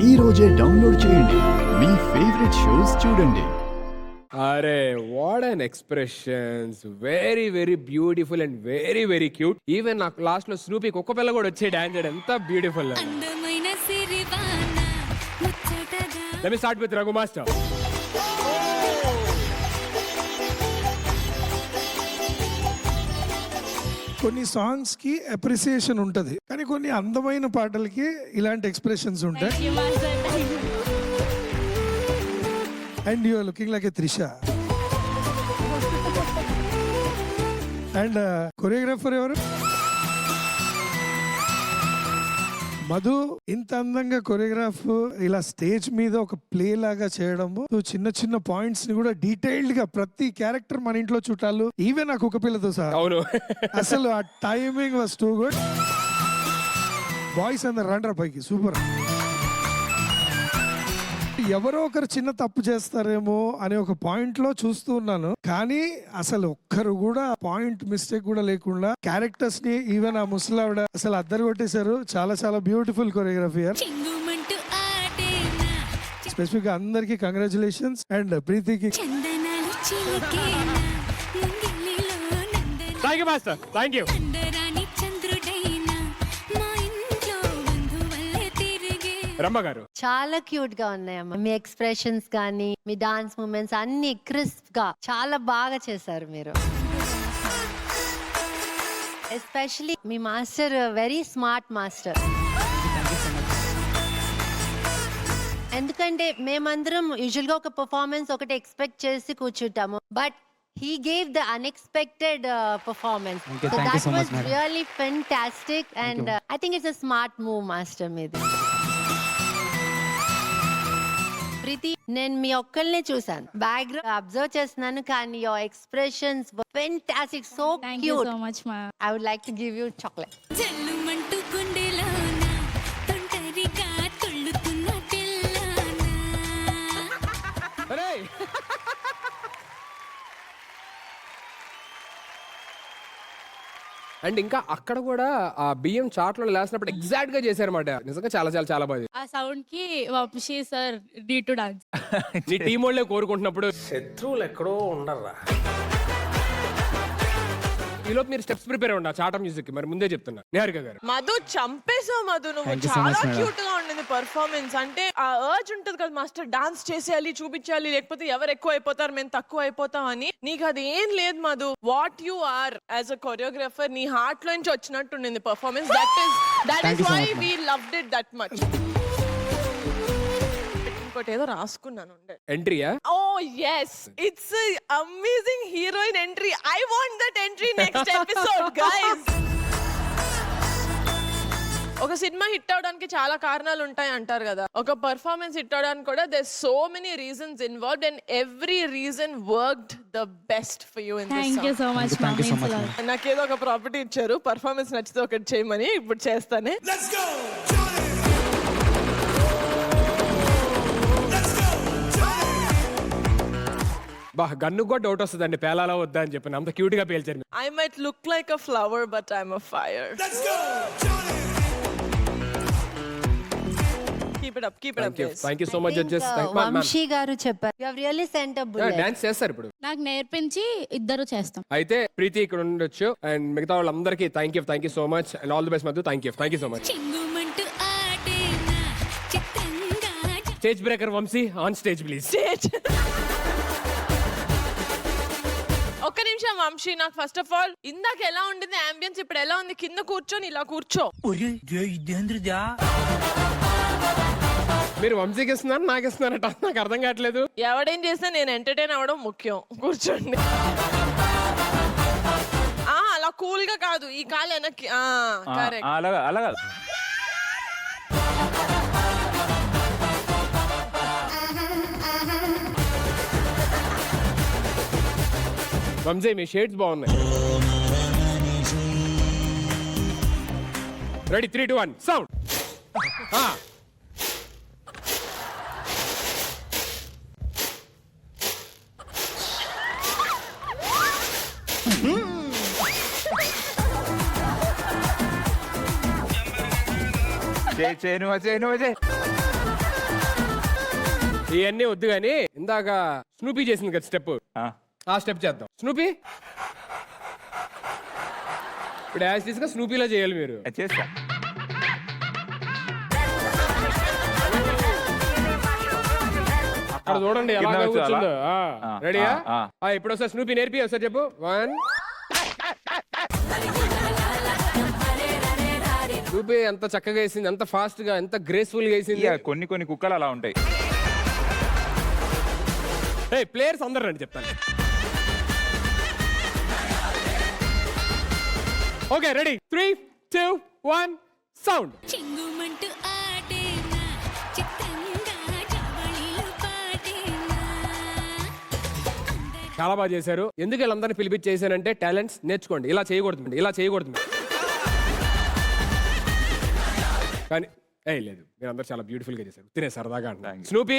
ఈ రోజే డౌన్లోడ్ చేయండి మీ ఫేవరెట్ షోస్ చూడండి. అరే what an expressions, very very beautiful and very very cute. Even నాకు లాస్ట్ లో స్నూపీ కుక్క పిల్ల కూడా వచ్చే డాన్స్ చేయడం ఎంత beautiful. Let me start with Raghu master. కొన్ని సాంగ్స్ కి అప్రిసియేషన్ ఉంటది, కానీ కొన్ని అందమైన పాటలకి ఇలాంటి ఎక్స్ప్రెషన్స్ ఉంటాయి. And you are looking like a Trisha. And choreographer ఎవరు? మధు. ఇంత అందంగా కొరియోగ్రాఫ్ ఇలా స్టేజ్ మీద ఒక ప్లే లాగా చేయడము, చిన్న చిన్న పాయింట్స్ ని కూడా డీటెయిల్డ్ గా ప్రతి క్యారెక్టర్ మన ఇంట్లో చుట్టాలు, ఈవెన్ ఆ కుక్క పిల్లతో సహా. అవును, అసలు ఆ timing was too good. Boys అందరు రండ్రా పైకి, సూపర్. ఎవరో ఒకరు చిన్న తప్పు చేస్తారేమో అనే ఒక పాయింట్ లో చూస్తూ ఉన్నాను, కానీ అసలు ఒక్కరు కూడా పాయింట్ మిస్టేక్ కూడా లేకుండా క్యారెక్టర్స్ ని, ఈవెన్ ఆ ముసలావిడ అసలు అద్దరు కొట్టేశారు. చాలా చాలా బ్యూటిఫుల్ కొరియోగ్రఫీ. స్పెసిఫిక్ గా అందరికి కంగ్రాచులేషన్స్. అండ్ ప్రీతికి thank you master, thank you. రమ్మ గారు చాలా క్యూట్ గా ఉన్నాయమ్మా. మీ ఎక్స్ప్రెషన్స్ కానీ మీ డాన్స్ మూమెంట్స్ అన్ని క్రిస్ప్ గా చాలా బాగా చేశారు మీరు. ఎస్పెషలీ మీ మాస్టర్ వెరీ స్మార్ట్ మాస్టర్. ఎందుకంటే మేమందరం యూజువల్ గా ఒక పర్ఫార్మెన్స్ ఒకటి ఎక్స్పెక్ట్ చేసి కూర్చుంటాము, but he gave the unexpected performance. So that was really fantastic, and I think it's a smart move master meedi. Preethi, నేను మీ ఒక్కల్నే చూసాను, బ్యాక్గ్రౌండ్ అబ్జర్వ్ చేస్తున్నాను, కానీ your expressions fantastic, so cute. So much మా. I would like to give you chocolate. అరే and ఇంకా అక్కడ కూడా ఆ బియ్యం చాట్లో లేసినప్పుడు ఎగ్జాక్ట్ గా చేశారన్నమాట. నిజంగా చాలా చాలా చాలా బాగుంది. ఆ సౌండ్ కి Vamsi sir Dhee to dance. నీ టీం వాళ్ళే కోరుకుంటున్నప్పుడు శత్రువులు ఎక్కడో ఉండర్రా. ఈలోపు మీరు స్టెప్స్ ప్రిపేర్ ఉండ చాట మ్యూజిక్ కి. మరి ముందే చెప్తున్నా నిహారిక గారు. మధు చంపేసావు మధు, నువ్వు చాలా క్యూట్ గా ఉండింది పర్ఫార్మెన్స్. అంటే ఆ అర్జ్ ఉంటది కదా మాస్టర్, డాన్స్ చేసేయాలి, చూపించాలి, లేకపోతే ఎవరు ఎక్కువ అయిపోతారు మేము తక్కువ అయిపోతాం అని. నీకు అది ఏం లేదు Madhu. What you are as a choreographer, నీ హార్ట్ లో నుంచి వచ్చినట్టు ఉండింది performance. That is why we loved it that much. ఇంకోటి ఏదో రాసుకున్నాను ఎంట్రీయా. Oh yes, it's a amazing heroine entry. I want that entry next episode guys. ఒక సినిమా హిట్ అవడానికి చాలా కారణాలు ఉంటాయి అంటారు కదా, ఒక పర్ఫార్మెన్స్ హిట్ అవడానికి కూడా there's so many reasons involved and every reason worked the best for you in this song. Thank you so much మా. నాకేదో ఒక ప్రాపర్టీ ఇచ్చారు, పర్ఫార్మెన్స్ నచ్చితే ఒకటి చేయమని, ఇప్పుడు చేస్తానే. బా గన్ను కూడా డౌట్ వస్తుందండి, పేలాలా వద్దా అని చెప్పి. అంత క్యూట్ గా పేల్చారు. I might look like a flower but I'm a fire. Keep it up guys. Thank you so much judges. Vamsi గారు చెప్పారు, you have really sent a bullet. Dance చేస్తారు ఇప్పుడు. నాకు నేర్పించి ఇద్దరు చేస్తాం. అయితే ప్రీతి ఇక్కడ ఉండొచ్చు అండ్ మిగతా వాళ్ళందరికీ thank you so much and all the best Madhu. Thank you so much. Stage breaker Vamsi on stage please. ఒక్క నిమిషం వంశీ, నాకు ఫస్ట్ ఆఫ్ ఆల్ ఇందాక ఎలా ఉండింది అంబియన్స్, ఇప్పుడు ఎలా ఉంది? కింద కూర్చొని ఇలా కూర్చో. మీరు వంశీకి ఇస్తున్నారు, నాకు ఇస్తున్నారట, నాకు అర్థం కావట్లేదు. ఎవడేం చేసినా నేను ఎంటర్టైన్ అవ్వడం ముఖ్యం. కూర్చోండి. అలా కూల్ గా కాదు, ఈ కాలు వెనక్కి. కరెక్ట్. అలాగా వంశీ మీ షేడ్స్ బాగున్నాయి. Ready 3 2 1 sound. నువ్వు ఇవన్నీ వద్దు కానీ ఇందాక స్నూపీ చేసింది కదా స్టెప్, ఆ స్టెప్ చేద్దాం. స్నూపీ ఇప్పుడు యాజ్ టీస్గా స్నూపీలో చేయాలి మీరు. చేస్తా. అక్కడ చూడండి ఎలా కింద వచ్చి కూర్చుందో. అలా? రెడీయా? ఆ. ఇప్పుడు ఒకసారి స్నూపీ నేర్పి ఒకసారి చెప్పు. 1 స్నూపీ ఎంత చక్కగా వేసింది, ఎంత ఫాస్ట్ గా, ఎంత గ్రేస్ఫుల్ గా వేసింది. ఇక కొన్ని కుక్కలు అలా ఉంటాయి. ప్లేయర్స్ అందరు రండి చెప్తాను. Okay ready, 3, 2, 1 sound. చెంగుమంటూ ఆడేనా చిత్తంగా జవళిలు పాడేనా. చాలా బాగా చేశారు. ఎందుకు వీళ్ళందరినీ పిలిపించి చేశానంటే టాలెంట్స్ నేర్చుకోండి. ఇలా చేయకూడదు, ఇలా చేయకూడదు. కానీ లేదు, మీరు అందరు చాలా బ్యూటిఫుల్ గా చేశారు. తినే సరదాగా అంటున్నాను. స్నూపీ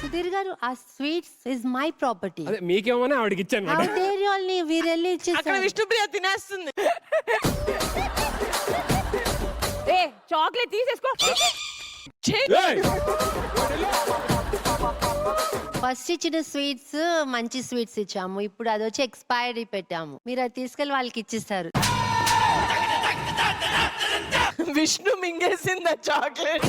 సుధీర్ గారు, ఆ స్వీట్స్ ఇస్ మై ప్రాపర్టీ. అదే మీకేమని ఆవిడకి ఇచ్చాను హౌ అన్నమాట. డేర్ యు ఆల్ వీరెళ్ళి అక్కడ ఇచ్చేసారు. విష్ణుప్రియ తినేస్తుంది. ఏ చాక్లెట్ తీసేసుకో. ఏయ్! ఫస్ట్ ఇచ్చిన స్వీట్స్ మంచి స్వీట్స్ ఇచ్చాము, ఇప్పుడు అది వచ్చి ఎక్స్పైరీ పెట్టాము. మీరు అది తీసుకెళ్లి వాళ్ళకి ఇచ్చేస్తారు. విష్ణు మింగేసింది చాక్లెట్.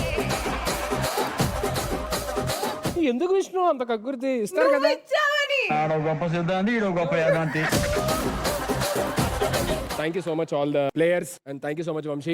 ఎందుకు విష్ణు అంత కక్కుర్తి? ఇస్తారు కదా. Thank you so much all the players and thank you so much Vamsi.